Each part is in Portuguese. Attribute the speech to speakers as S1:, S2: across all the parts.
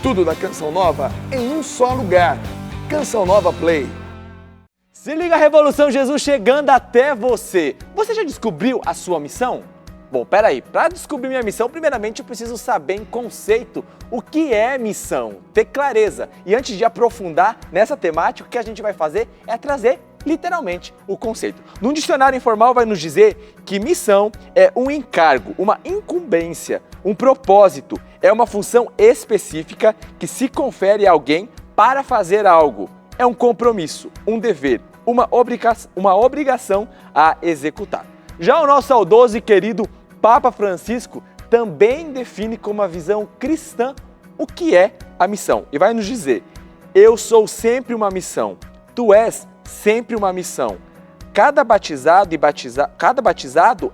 S1: Tudo da Canção Nova em um só lugar. Canção Nova Play.
S2: Se liga, Revolução Jesus chegando até você. Você já descobriu a sua missão? Bom, peraí, para descobrir minha missão, primeiramente eu preciso saber em conceito o que é missão, ter clareza. E antes de aprofundar nessa temática, o que a gente vai fazer é trazer literalmente o conceito. Num dicionário informal vai nos dizer que missão é um encargo, uma incumbência, um propósito, é uma função específica que se confere a alguém para fazer algo. É um compromisso, um dever, uma obrigação a executar. Já o nosso saudoso e querido Papa Francisco também define como uma visão cristã o que é a missão. E vai nos dizer: eu sou sempre uma missão, tu és sempre uma missão. Cada batizado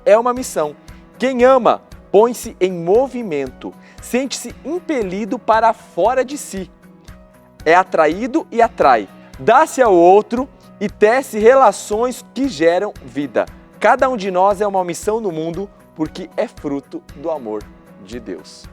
S2: é uma missão. Quem ama põe-se em movimento, sente-se impelido para fora de si. É atraído e atrai, dá-se ao outro e tece relações que geram vida. Cada um de nós é uma missão no mundo porque é fruto do amor de Deus.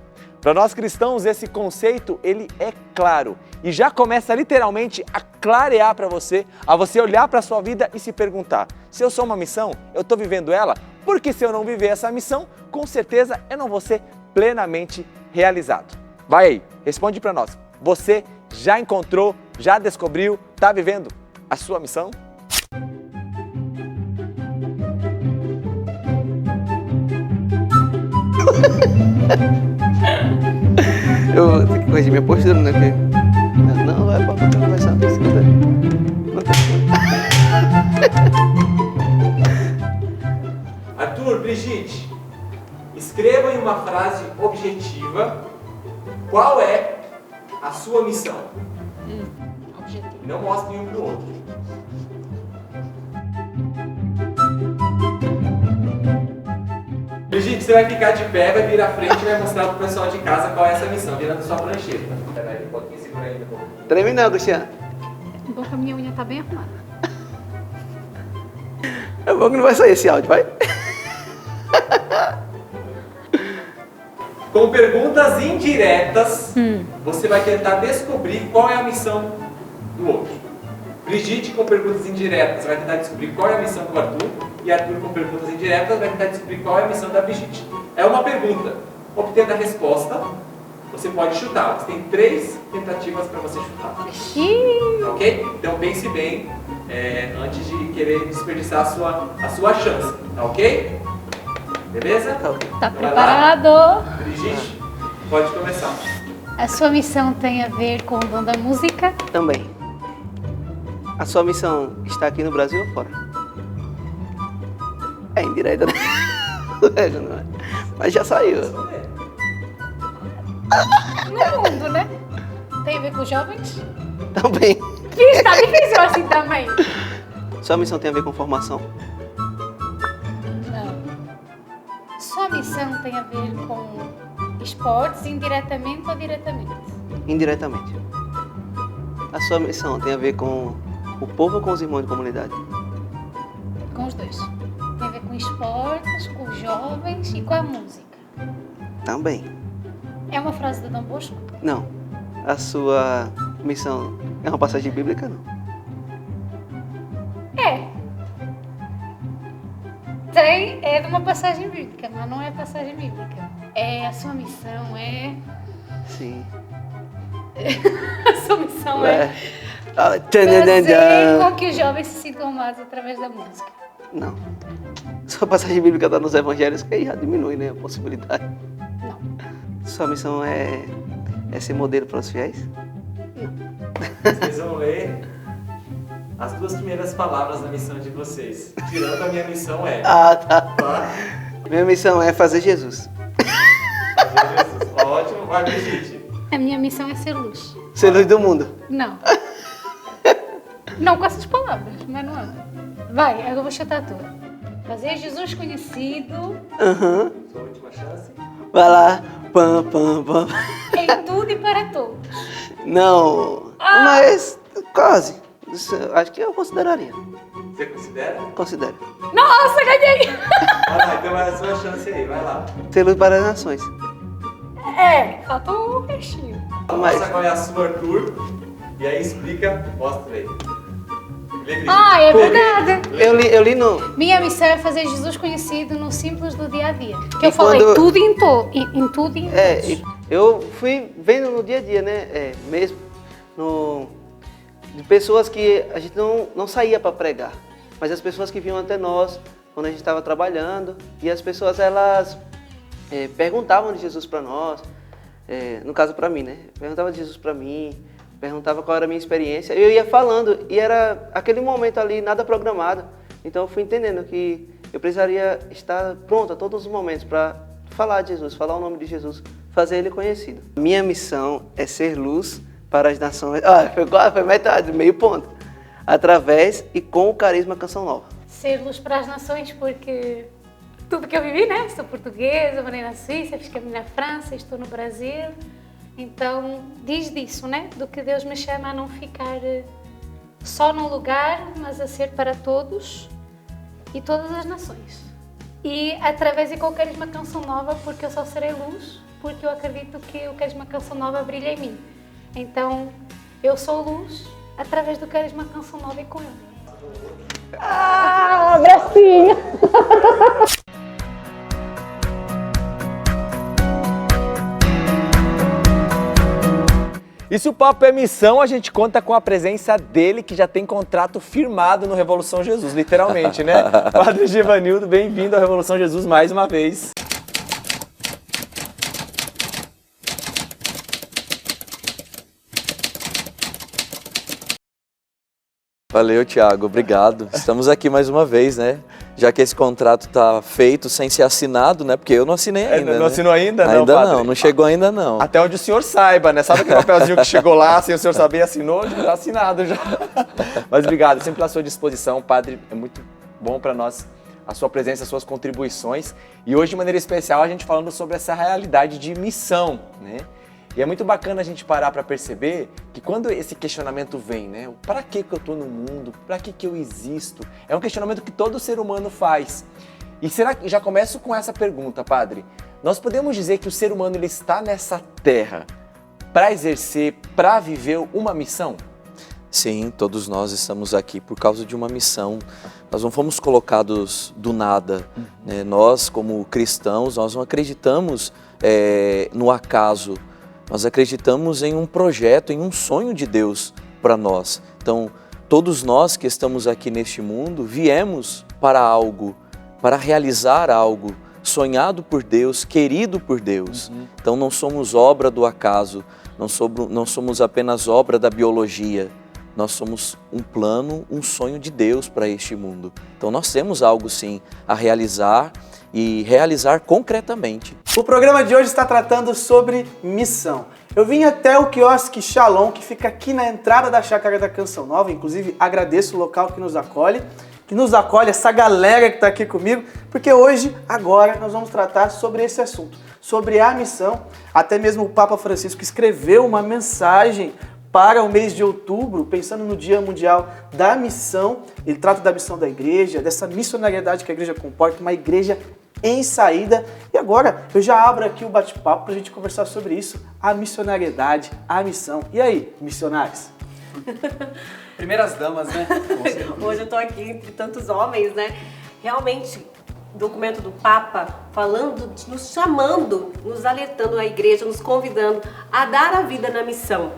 S2: Para nós cristãos, esse conceito ele é claro e já começa literalmente a clarear para você, a você olhar para a sua vida e se perguntar: se eu sou uma missão, eu estou vivendo ela? Porque se eu não viver essa missão, com certeza eu não vou ser plenamente realizado. Vai aí, responde para nós. Você já encontrou, já descobriu, está vivendo a sua missão?
S3: Eu tenho que corrigir minha postura, né? Porque... Não, vai pra conversar.
S2: Arthur, Brigitte, escreva em uma frase objetiva qual é a sua missão.
S4: Objetivo.
S2: Não mostre nenhum pro outro. Brigitte, você vai ficar de pé, vai vir à frente e vai mostrar pro pessoal de casa qual é essa missão, virando sua prancheta. Peraí, um pouquinho, segura aí, meu povo.
S3: Treme não, Cristiano.
S4: Bom que a minha unha tá bem arrumada.
S3: É bom que não vai sair esse áudio, vai?
S2: Com perguntas indiretas, você vai tentar descobrir qual é a missão do outro. Brigitte, com perguntas indiretas, vai tentar descobrir qual é a missão do Arthur. E Arthur, com perguntas indiretas, vai tentar descobrir qual é a missão da Brigitte. É uma pergunta. Obtendo a resposta, você pode chutar. Você tem 3 tentativas para você chutar. Tá ok? Então pense bem antes de querer desperdiçar a sua chance. Tá ok? Beleza?
S3: Tá ok.
S4: Tá
S2: Então vai lá.
S4: preparado?
S2: Brigitte, pode começar.
S4: A sua missão tem a ver com o dom da música?
S3: Também. A sua missão está aqui no Brasil ou fora? É indireta, né? Não é. Mas já saiu.
S4: No mundo, né? Tem a ver com jovens?
S3: Também.
S4: Ih, tá difícil assim também.
S3: Sua missão tem a ver com formação?
S4: Não. Sua missão tem a ver com esportes, indiretamente ou diretamente?
S3: Indiretamente. A sua missão tem a ver com o povo ou com os irmãos de comunidade?
S4: Com os dois. Tem a ver com esportes, com os jovens e com a música.
S3: Também.
S4: É uma frase do Dom Bosco?
S3: Não. A sua missão é uma passagem bíblica, não?
S4: É de uma passagem bíblica, mas não é passagem bíblica. A sua missão é...
S3: Sim.
S4: A sua missão é
S3: Ah,
S4: fazer com que os jovens se sintam amados através da música.
S3: Não. Sua passagem bíblica está nos evangelhos, que aí já diminui, né, a possibilidade.
S4: Não.
S3: Sua missão é ser modelo para os fiéis?
S2: Vocês vão ler as 2 primeiras palavras da missão de vocês. Tirando a minha missão é...
S3: Ah, tá.
S2: Tá?
S3: Minha missão é fazer Jesus.
S2: Fazer Jesus. Ótimo, vai, Brigitte.
S4: A minha missão é ser luz.
S3: Ser luz do mundo.
S4: Não. Não com essas palavras, mas não é. Vai, agora eu vou chutar a tua. Fazer Jesus conhecido
S3: Aham.
S2: Sua última chance.
S3: Vai lá. Pam, pam, pam.
S4: em tudo e para todos.
S3: Não. Mas quase. Isso, acho que eu consideraria.
S2: Você considera?
S3: Considero.
S4: Nossa, ganhei!
S2: Vai lá, então vai a sua chance aí, vai lá.
S3: Ser luz para as nações.
S4: Falta um restinho.
S2: Mostra qual é a sua, Arthur. E aí explica, mostra aí.
S4: Ah, é verdade.
S3: Eu li no...
S4: Minha missão é fazer Jesus conhecido no simples do dia a dia. Que eu
S3: E
S4: falei
S3: quando-
S4: tudo e em tudo e em todos.
S3: Eu fui vendo no dia a dia, né? Mesmo de pessoas que a gente não saía para pregar, mas as pessoas que vinham até nós quando a gente estava trabalhando, e as pessoas elas perguntavam de Jesus para nós, no caso para mim, né? Perguntavam de Jesus para mim, perguntava qual era a minha experiência, eu ia falando e era aquele momento ali, nada programado. Então eu fui entendendo que eu precisaria estar pronto a todos os momentos para falar de Jesus, falar o nome de Jesus, fazer Ele conhecido. Minha missão é ser luz para as nações. Foi metade, meio ponto. Através e com o carisma Canção Nova.
S4: Ser luz para as nações, porque tudo que eu vivi, né? Sou portuguesa, morei na Suíça, fiz caminho na França, estou no Brasil. Então, diz disso, né? Do que Deus me chama a não ficar só num lugar, mas a ser para todos e todas as nações. E através e com o carisma Canção Nova, porque eu só serei luz, porque eu acredito que o carisma Canção Nova brilha em mim. Então, eu sou luz através do carisma Canção Nova e com ele.
S5: Ah, abracinho!
S2: E se o papo é missão, a gente conta com a presença dele, que já tem contrato firmado no Revolução Jesus, literalmente, né? Padre Givanildo, bem-vindo ao Revolução Jesus mais uma vez.
S6: Valeu, Thiago, obrigado. Estamos aqui mais uma vez, né? Já que esse contrato está feito sem ser assinado, né? Porque eu não assinei ainda.
S2: Não
S6: né?
S2: assinou ainda? Não,
S6: Ainda
S2: padre?
S6: não chegou ainda não.
S2: Até onde o senhor saiba, né? Sabe aquele papelzinho que chegou lá, sem o senhor saber, assinou, já está assinado já. Mas obrigado, sempre pela sua disposição, padre. É muito bom para nós a sua presença, as suas contribuições. E hoje, de maneira especial, a gente falando sobre essa realidade de missão, né? E é muito bacana a gente parar para perceber que quando esse questionamento vem, né? Para que eu estou no mundo? Para que eu existo? É um questionamento que todo ser humano faz. E será que já começo com essa pergunta, padre? Nós podemos dizer que o ser humano ele está nessa terra para exercer, para viver uma missão?
S6: Sim, todos nós estamos aqui por causa de uma missão. Nós não fomos colocados do nada. Né? Nós, como cristãos, nós não acreditamos no acaso. Nós acreditamos em um projeto, em um sonho de Deus para nós. Então, todos nós que estamos aqui neste mundo, viemos para algo, para realizar algo, sonhado por Deus, querido por Deus. Então, não somos obra do acaso, não somos apenas obra da biologia. Nós somos um plano, um sonho de Deus para este mundo. Então, nós temos algo, sim, a realizar e realizar concretamente.
S7: O programa de hoje está tratando sobre missão. Eu vim até o quiosque Shalom, que fica aqui na entrada da Chácara da Canção Nova. Inclusive, agradeço o local que nos acolhe, essa galera que está aqui comigo, porque hoje, agora, nós vamos tratar sobre esse assunto, sobre a missão. Até mesmo o Papa Francisco escreveu uma mensagem para o mês de outubro, pensando no Dia Mundial da Missão. Ele trata da missão da igreja, dessa missionariedade que a igreja comporta, uma igreja em saída. E agora eu já abro aqui o bate-papo para a gente conversar sobre isso, a missionariedade, a missão. E aí, missionários?
S8: Primeiras damas, né?
S9: Hoje eu estou aqui entre tantos homens, né? Realmente, documento do Papa falando, nos chamando, nos alertando a igreja, nos convidando a dar a vida na missão.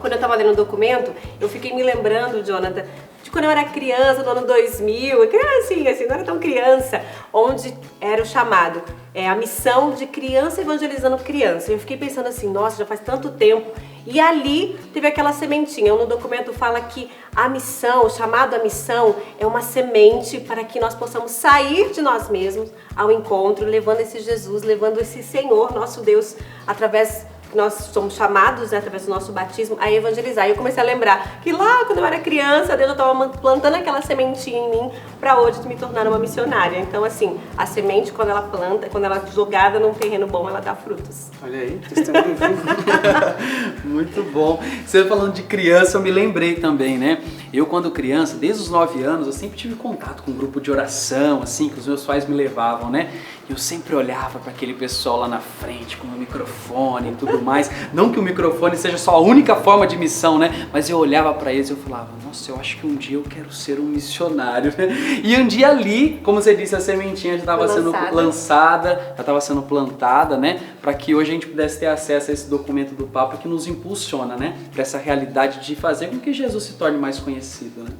S9: Quando eu estava lendo o documento, eu fiquei me lembrando, Jonathan, de quando eu era criança, no ano 2000, criancinha, assim, não era tão criança, onde era o chamado, a missão de criança evangelizando criança. Eu fiquei pensando assim, nossa, já faz tanto tempo. E ali teve aquela sementinha. No documento fala que a missão, o chamado à missão, é uma semente para que nós possamos sair de nós mesmos ao encontro, levando esse Jesus, levando esse Senhor, nosso Deus, através nós somos chamados, através do nosso batismo, a evangelizar. E eu comecei a lembrar que lá, quando eu era criança, Deus estava plantando aquela sementinha em mim para hoje me tornar uma missionária. Então, assim, a semente, quando ela planta, quando ela é jogada num terreno bom, ela dá frutos.
S7: Olha aí, testemunho vivo.
S8: Muito bom. Você falando de criança, eu me lembrei também, né? Eu, quando criança, desde os 9 anos, eu sempre tive contato com um grupo de oração, assim, que os meus pais me levavam, né? E eu sempre olhava para aquele pessoal lá na frente, com o microfone e tudo tudo mais. Não que o microfone seja só a única forma de missão, né? Mas eu olhava para eles e eu falava, nossa, eu acho que um dia eu quero ser um missionário, né? E um dia ali, como você disse, a sementinha já estava sendo lançada, já estava sendo plantada, né? Para que hoje a gente pudesse ter acesso a esse documento do Papa que nos impulsiona, né? Para essa realidade de fazer com que Jesus se torne mais conhecido, né?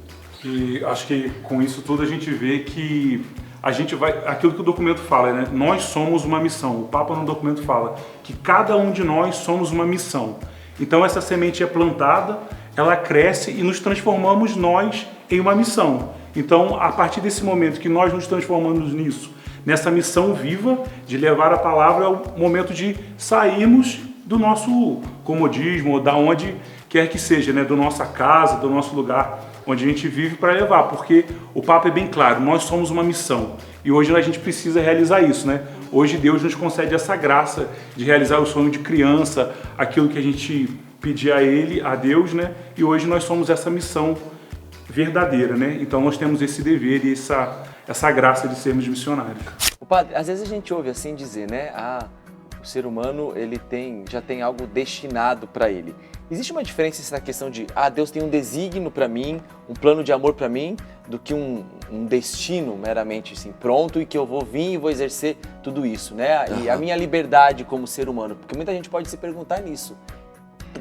S10: E acho que com isso tudo a gente vê que a gente vai, aquilo que o documento fala, né? Nós somos uma missão. O Papa no documento fala que cada um de nós somos uma missão. Então essa semente é plantada, ela cresce e nos transformamos nós em uma missão. Então, a partir desse momento que nós nos transformamos nisso, nessa missão viva de levar a palavra, é o momento de sairmos do nosso comodismo, da onde quer que seja, né? Da nossa casa, do nosso lugar onde a gente vive, para levar, porque o Papa é bem claro, nós somos uma missão e hoje a gente precisa realizar isso, né? Hoje Deus nos concede essa graça de realizar o sonho de criança, aquilo que a gente pedia a Ele, a Deus, né? E hoje nós somos essa missão verdadeira, né? Então nós temos esse dever e essa graça de sermos missionários.
S2: O padre, às vezes a gente ouve assim dizer, né? O ser humano já tem algo destinado para ele. Existe uma diferença nessa questão de, Deus tem um desígnio para mim, um plano de amor para mim, do que um destino meramente assim, pronto e que eu vou vir e vou exercer tudo isso, né? E a minha liberdade como ser humano, porque muita gente pode se perguntar nisso.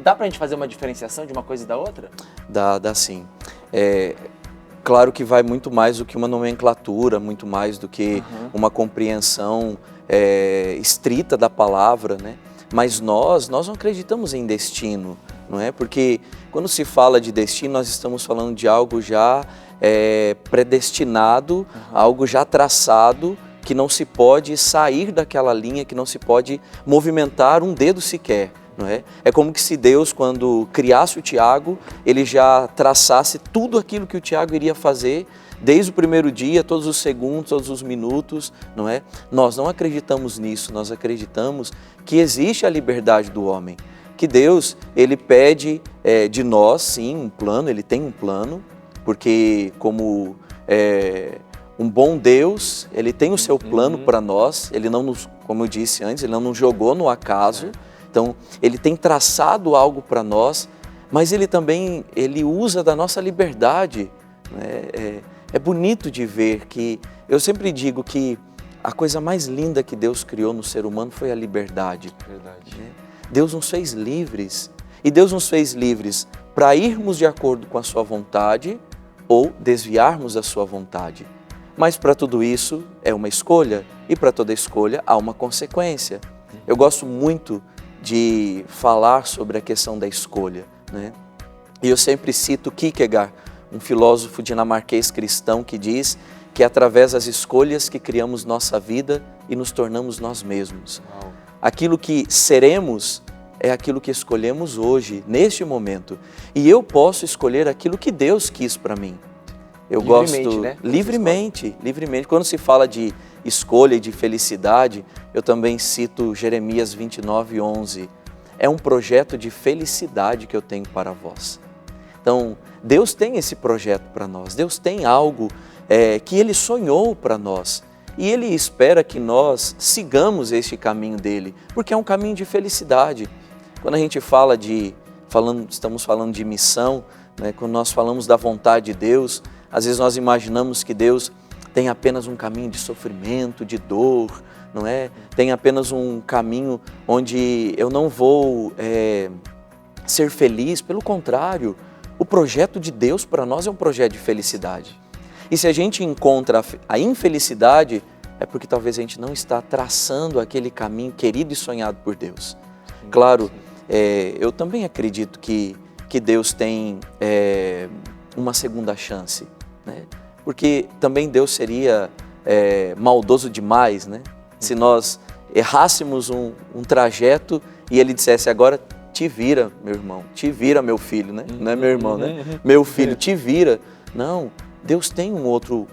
S2: Dá pra gente fazer uma diferenciação de uma coisa e da outra?
S6: Dá sim. Claro que vai muito mais do que uma nomenclatura, muito mais do que uma compreensão estrita da palavra, né? Mas nós não acreditamos em destino, não é? Porque quando se fala de destino, nós estamos falando de algo já predestinado, algo já traçado, que não se pode sair daquela linha, que não se pode movimentar um dedo sequer. Não é? É como que se Deus, quando criasse o Tiago, ele já traçasse tudo aquilo que o Tiago iria fazer, desde o primeiro dia, todos os segundos, todos os minutos, não é? Nós não acreditamos nisso, nós acreditamos que existe a liberdade do homem, que Deus, ele pede de nós, sim, um plano, ele tem um plano, porque como um bom Deus, ele tem o seu plano para nós, ele não nos, como eu disse antes, ele não nos jogou no acaso. Então, ele tem traçado algo para nós, mas ele também usa da nossa liberdade. Né? É bonito de ver que, eu sempre digo que a coisa mais linda que Deus criou no ser humano foi a liberdade.
S2: Verdade.
S6: Né? Deus nos fez livres, e Deus nos fez livres para irmos de acordo com a sua vontade ou desviarmos da sua vontade. Mas para tudo isso é uma escolha, e para toda escolha há uma consequência. Eu gosto muito de falar sobre a questão da escolha, né? E eu sempre cito Kierkegaard, um filósofo dinamarquês cristão, que diz que é através das escolhas que criamos nossa vida e nos tornamos nós mesmos. Aquilo que seremos é aquilo que escolhemos hoje, neste momento. E eu posso escolher aquilo que Deus quis para mim. Eu gosto
S2: né?
S6: livremente. Quando se fala de escolha e de felicidade, eu também cito Jeremias 29:11. É um projeto de felicidade que eu tenho para vós. Então, Deus tem esse projeto para nós. Deus tem algo que Ele sonhou para nós. E Ele espera que nós sigamos este caminho dEle, porque é um caminho de felicidade. Quando a gente estamos falando de missão, né, quando nós falamos da vontade de Deus, às vezes nós imaginamos que Deus tem apenas um caminho de sofrimento, de dor, não é? Tem apenas um caminho onde eu não vou ser feliz. Pelo contrário, o projeto de Deus para nós é um projeto de felicidade. E se a gente encontra a infelicidade, é porque talvez a gente não está traçando aquele caminho querido e sonhado por Deus. Claro, eu também acredito que Deus tem uma segunda chance, né? Porque também Deus seria maldoso demais, né? Se nós errássemos um trajeto e Ele dissesse, agora te vira, meu irmão, te vira, meu filho, né? Não é meu irmão, né? Meu filho, te vira. Não, Deus tem um outro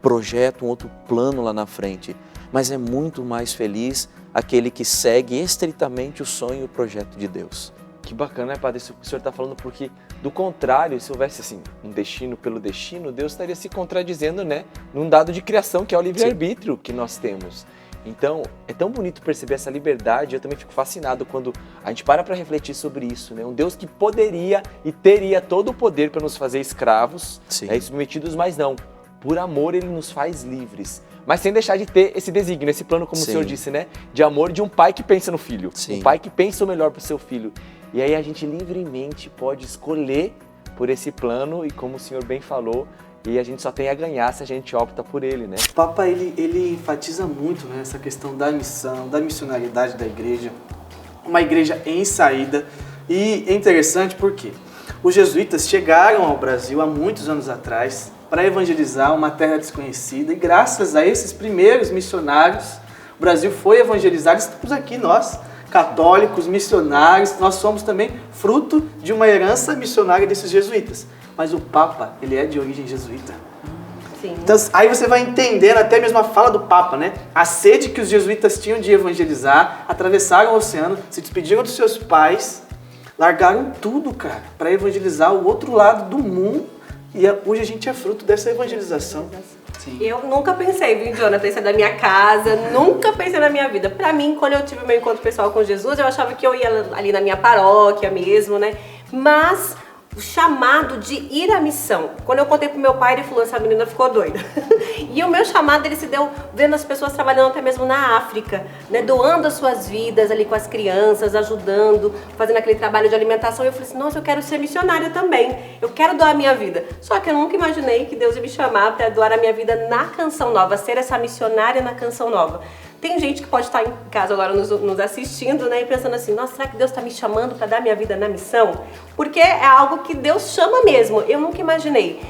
S6: projeto, um outro plano lá na frente, mas é muito mais feliz aquele que segue estritamente o sonho e o projeto de Deus.
S2: Que bacana, né, padre? Isso que o senhor está falando, porque, do contrário, se houvesse assim, um destino pelo destino, Deus estaria se contradizendo, né? Num dado de criação, que é o livre-arbítrio que nós temos. Então, é tão bonito perceber essa liberdade, eu também fico fascinado quando a gente para refletir sobre isso, né? Um Deus que poderia e teria todo o poder para nos fazer escravos, né, e submetidos, mas não. Por amor, Ele nos faz livres. Mas sem deixar de ter esse desígnio, esse plano, como o senhor disse, né? De amor de um pai que pensa no filho. Um pai que pensa o melhor para o seu filho. E aí a gente livremente pode escolher por esse plano e, como o senhor bem falou, e a gente só tem a ganhar se a gente opta por ele, né?
S7: O Papa, ele enfatiza muito, né, essa questão da missão, da missionariedade da igreja. Uma igreja em saída. E é interessante porque os jesuítas chegaram ao Brasil há muitos anos atrás para evangelizar uma terra desconhecida. E graças a esses primeiros missionários, o Brasil foi evangelizado. Estamos aqui nós, católicos, missionários. Nós somos também fruto de uma herança missionária desses jesuítas. Mas o Papa, ele é de origem jesuíta.
S9: Sim.
S7: Então, aí você vai entendendo até mesmo a fala do Papa, né? A sede que os jesuítas tinham de evangelizar, atravessaram o oceano, se despediram dos seus pais, largaram tudo, cara, para evangelizar o outro lado do mundo. E hoje a gente é fruto dessa evangelização.
S9: Sim. Eu nunca pensei, viu, Jonathan, isso é da minha casa, nunca pensei na minha vida. Pra mim, quando eu tive meu encontro pessoal com Jesus, eu achava que eu ia ali na minha paróquia mesmo, né? Mas o chamado de ir à missão. Quando eu contei pro meu pai, ele falou, essa menina ficou doida. E o meu chamado, ele se deu vendo as pessoas trabalhando até mesmo na África, né, doando as suas vidas ali com as crianças, ajudando, fazendo aquele trabalho de alimentação. E eu falei assim, nossa, eu quero ser missionária também. Eu quero doar a minha vida. Só que eu nunca imaginei que Deus ia me chamar para doar a minha vida na Canção Nova, ser essa missionária na Canção Nova. Tem gente que pode estar em casa agora nos assistindo, né, e pensando assim, nossa, será que Deus está me chamando para dar minha vida na missão? Porque é algo que Deus chama mesmo. Eu nunca imaginei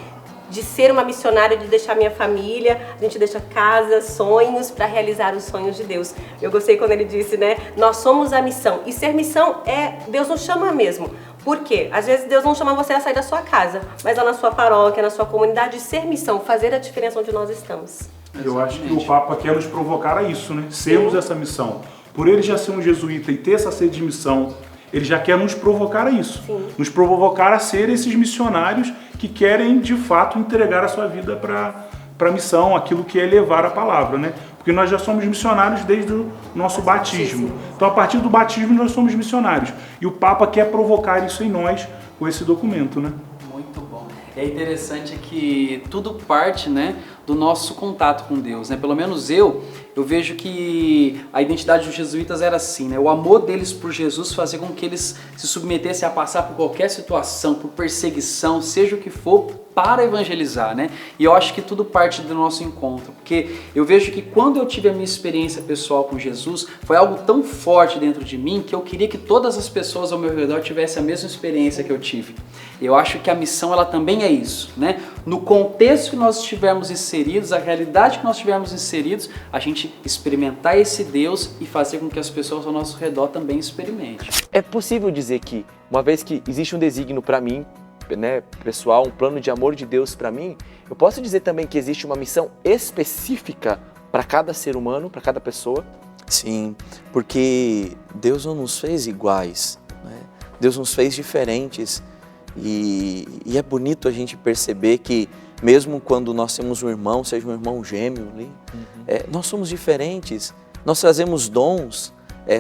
S9: de ser uma missionária, de deixar minha família, a gente deixa casa, sonhos para realizar os sonhos de Deus. Eu gostei quando ele disse, né, nós somos a missão. E ser missão Deus nos chama mesmo. Por quê? Às vezes Deus não chama você a sair da sua casa, mas lá na sua paróquia, na sua comunidade, ser missão, fazer a diferença onde nós estamos.
S10: Eu acho que o Papa quer nos provocar a isso, né? Sermos essa missão. Por ele já ser um jesuíta e ter essa sede de missão, ele já quer nos provocar a isso.
S9: Sim.
S10: Nos provocar a ser esses missionários que querem, de fato, entregar a sua vida para a missão, aquilo que é levar a palavra, né? Porque nós já somos missionários desde o nosso batismo. Então, a partir do batismo, nós somos missionários. E o Papa quer provocar isso em nós com esse documento, né?
S8: Muito bom. É interessante que tudo parte, né, do nosso contato com Deus, né? Pelo menos eu vejo que a identidade dos jesuítas era assim, né? O amor deles por Jesus fazia com que eles se submetessem a passar por qualquer situação, por perseguição, seja o que for, para evangelizar, né? E eu acho que tudo parte do nosso encontro, porque eu vejo que quando eu tive a minha experiência pessoal com Jesus, foi algo tão forte dentro de mim que eu queria que todas as pessoas ao meu redor tivessem a mesma experiência que eu tive. Eu acho que a missão, ela também é isso, né? No contexto que nós estivermos inseridos, a realidade que nós estivermos inseridos, a gente experimentar esse Deus e fazer com que as pessoas ao nosso redor também experimentem.
S2: É possível dizer que, uma vez que existe um desígnio para mim, né, pessoal, um plano de amor de Deus para mim, eu posso dizer também que existe uma missão específica para cada ser humano, para cada pessoa?
S6: Sim, porque Deus não nos fez iguais, né? Deus nos fez diferentes e é bonito a gente perceber que mesmo quando nós temos um irmão, seja um irmão gêmeo ali, nós somos diferentes, nós trazemos dons,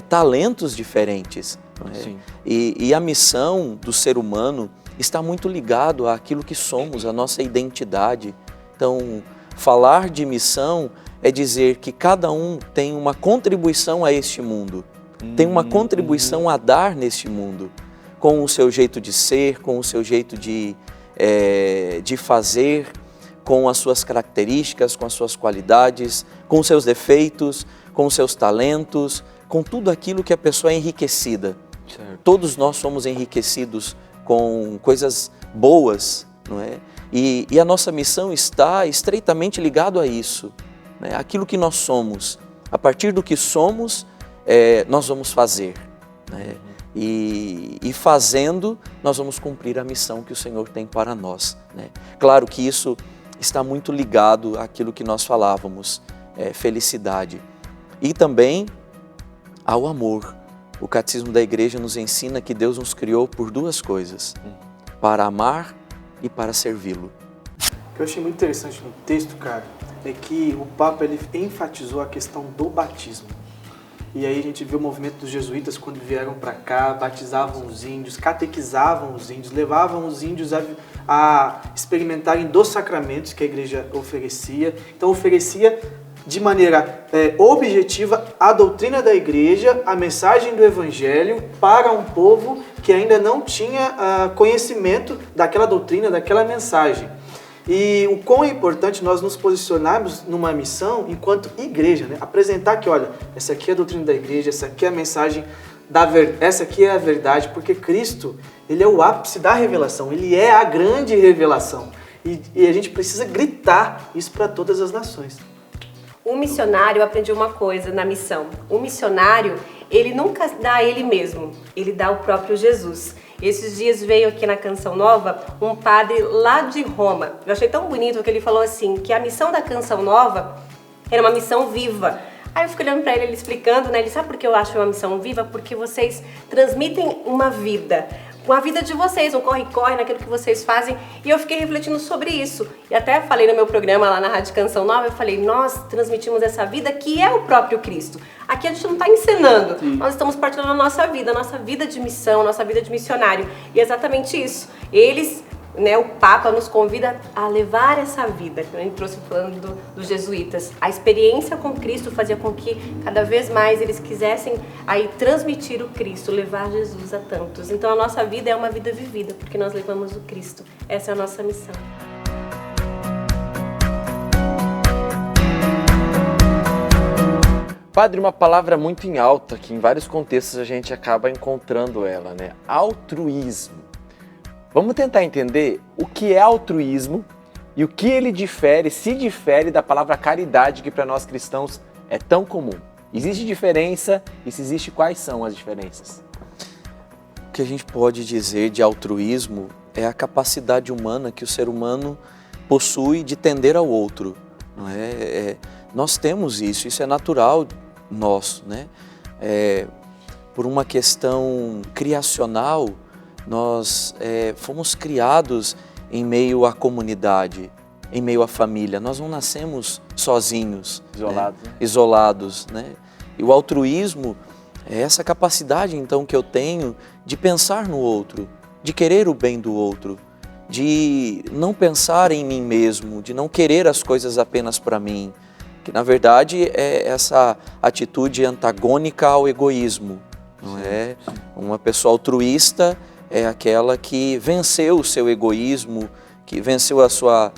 S6: talentos diferentes. Né? E a missão do ser humano está muito ligado àquilo que somos, à nossa identidade. Então, falar de missão é dizer que cada um tem uma contribuição a este mundo, tem uma contribuição a dar neste mundo, com o seu jeito de ser, com o seu jeito de fazer, com as suas características, com as suas qualidades, com os seus defeitos, com os seus talentos, com tudo aquilo que a pessoa é enriquecida. Certo. Todos nós somos enriquecidos com coisas boas, não é? E a nossa missão está estreitamente ligado a isso, né? Aquilo que nós somos. A partir do que somos, nós vamos fazer, né? E fazendo, nós vamos cumprir a missão que o Senhor tem para nós, né? Claro que isso está muito ligado àquilo que nós falávamos, felicidade. E também ao amor. O Catecismo da Igreja nos ensina que Deus nos criou por duas coisas, para amar e para servi-lo.
S7: que eu achei muito interessante no texto, cara, é que o Papa ele enfatizou a questão do batismo. E aí a gente viu o movimento dos jesuítas quando vieram para cá, batizavam os índios, catequizavam os índios, levavam os índios a experimentarem dos sacramentos que a igreja oferecia. Então oferecia de maneira objetiva a doutrina da igreja, a mensagem do evangelho para um povo que ainda não tinha conhecimento daquela doutrina, daquela mensagem. E o quão é importante nós nos posicionarmos numa missão enquanto igreja, né? Apresentar que, olha, essa aqui é a doutrina da igreja, essa aqui é a mensagem essa aqui é a verdade, porque Cristo, ele é o ápice da revelação, ele é a grande revelação. E a gente precisa gritar isso para todas as nações.
S9: Um missionário, eu aprendi uma coisa na missão. Um missionário, ele nunca dá ele mesmo, ele dá o próprio Jesus. Esses dias veio aqui na Canção Nova um padre lá de Roma. Eu achei tão bonito que ele falou assim, que a missão da Canção Nova era uma missão viva. Aí eu fico olhando para ele explicando, né? Ele sabe por que eu acho uma missão viva? Porque vocês transmitem uma vida. Com a vida de vocês, um corre-corre naquilo que vocês fazem. E eu fiquei refletindo sobre isso. E até falei no meu programa lá na Rádio Canção Nova, eu falei, nós transmitimos essa vida que é o próprio Cristo. Aqui a gente não está encenando, nós estamos partilhando a nossa vida de missão, nossa vida de missionário. E é exatamente isso. Eles, né, o Papa nos convida a levar essa vida. A gente trouxe falando dos jesuítas. A experiência com Cristo fazia com que cada vez mais eles quisessem aí transmitir o Cristo, levar Jesus a tantos. Então a nossa vida é uma vida vivida, porque nós levamos o Cristo. Essa é a nossa missão.
S2: Padre, uma palavra muito em alta, que em vários contextos a gente acaba encontrando ela, né? Altruísmo. Vamos tentar entender o que é altruísmo e o que ele se difere da palavra caridade, que para nós cristãos é tão comum. Existe diferença? E se existe, quais são as diferenças?
S6: O que a gente pode dizer de altruísmo é a capacidade humana que o ser humano possui de tender ao outro. Não é? Nós temos isso é natural nosso, né? Por uma questão criacional, nós fomos criados em meio à comunidade, em meio à família. Nós não nascemos sozinhos, isolados, né? E o altruísmo é essa capacidade, então, que eu tenho de pensar no outro, de querer o bem do outro, de não pensar em mim mesmo, de não querer as coisas apenas para mim, que na verdade é essa atitude antagônica ao egoísmo, não é? Uma pessoa altruísta é aquela que venceu o seu egoísmo, que venceu a sua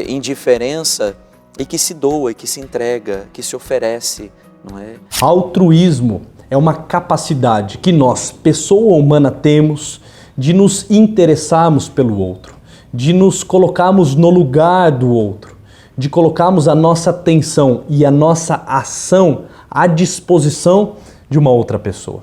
S6: indiferença e que se doa, e que se entrega, que se oferece, não é?
S11: Altruísmo é uma capacidade que nós, pessoa humana, temos de nos interessarmos pelo outro, de nos colocarmos no lugar do outro, de colocarmos a nossa atenção e a nossa ação à disposição de uma outra pessoa.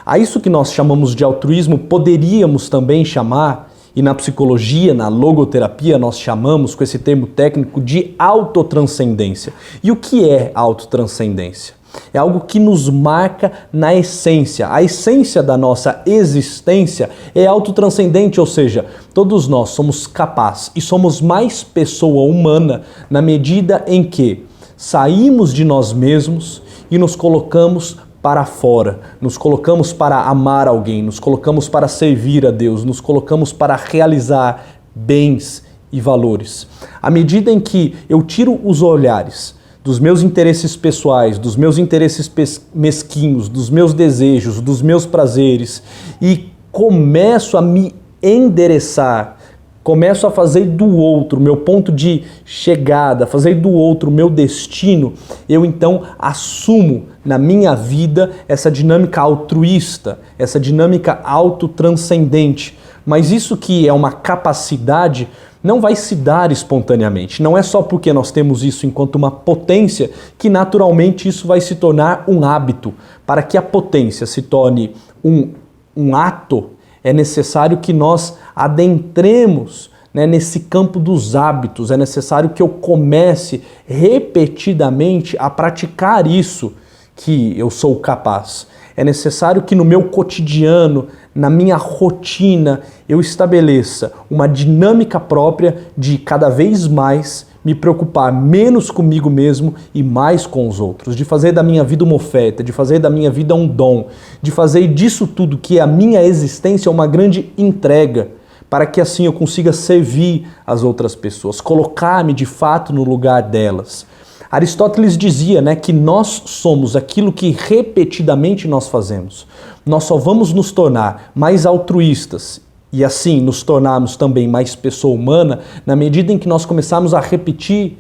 S11: A isso que nós chamamos de altruísmo, poderíamos também chamar, e na psicologia, na logoterapia, nós chamamos com esse termo técnico de autotranscendência. E o que é autotranscendência? É algo que nos marca na essência. A essência da nossa existência é autotranscendente, ou seja, todos nós somos capazes e somos mais pessoa humana na medida em que saímos de nós mesmos e nos colocamos para fora, nos colocamos para amar alguém, nos colocamos para servir a Deus, nos colocamos para realizar bens e valores. À medida em que eu tiro os olhares dos meus interesses pessoais, dos meus interesses mesquinhos, dos meus desejos, dos meus prazeres e começo a me endereçar, começo a fazer do outro meu ponto de chegada, fazer do outro meu destino, eu então assumo na minha vida essa dinâmica altruísta, essa dinâmica autotranscendente. Mas isso que é uma capacidade não vai se dar espontaneamente. Não é só porque nós temos isso enquanto uma potência que naturalmente isso vai se tornar um hábito. Para que a potência se torne um ato, é necessário que nós adentremos, né, nesse campo dos hábitos. É necessário que eu comece repetidamente a praticar isso que eu sou capaz. É necessário que no meu cotidiano, na minha rotina, eu estabeleça uma dinâmica própria de cada vez mais me preocupar menos comigo mesmo e mais com os outros, de fazer da minha vida uma oferta, de fazer da minha vida um dom, de fazer disso tudo que é a minha existência uma grande entrega, para que assim eu consiga servir as outras pessoas, colocar-me de fato no lugar delas. Aristóteles dizia, né, que nós somos aquilo que repetidamente nós fazemos. Nós só vamos nos tornar mais altruístas e assim nos tornarmos também mais pessoa humana na medida em que nós começarmos a repetir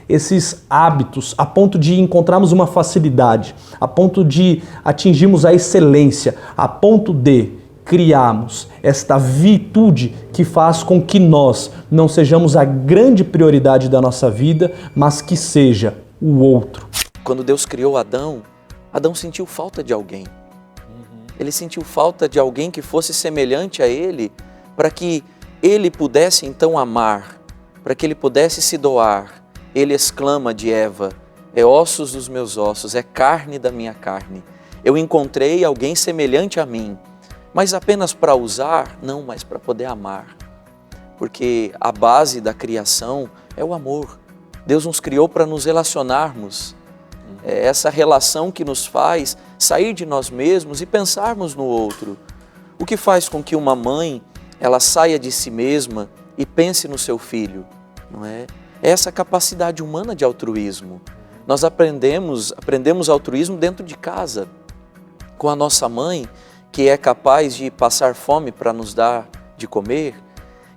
S11: esses hábitos a ponto de encontrarmos uma facilidade, a ponto de atingirmos a excelência, a ponto de criarmos esta virtude que faz com que nós não sejamos a grande prioridade da nossa vida, mas que seja o outro.
S6: Quando Deus criou Adão, Adão sentiu falta de alguém. Ele sentiu falta de alguém que fosse semelhante a ele, para que ele pudesse então amar, para que ele pudesse se doar. Ele exclama de Eva: é ossos dos meus ossos, é carne da minha carne. Eu encontrei alguém semelhante a mim, mas apenas para usar? Não, mas para poder amar. Porque a base da criação é o amor. Deus nos criou para nos relacionarmos. É essa relação que nos faz sair de nós mesmos e pensarmos no outro. O que faz com que uma mãe ela saia de si mesma e pense no seu filho, não é? É essa capacidade humana de altruísmo. Nós aprendemos altruísmo dentro de casa, com a nossa mãe, que é capaz de passar fome para nos dar de comer,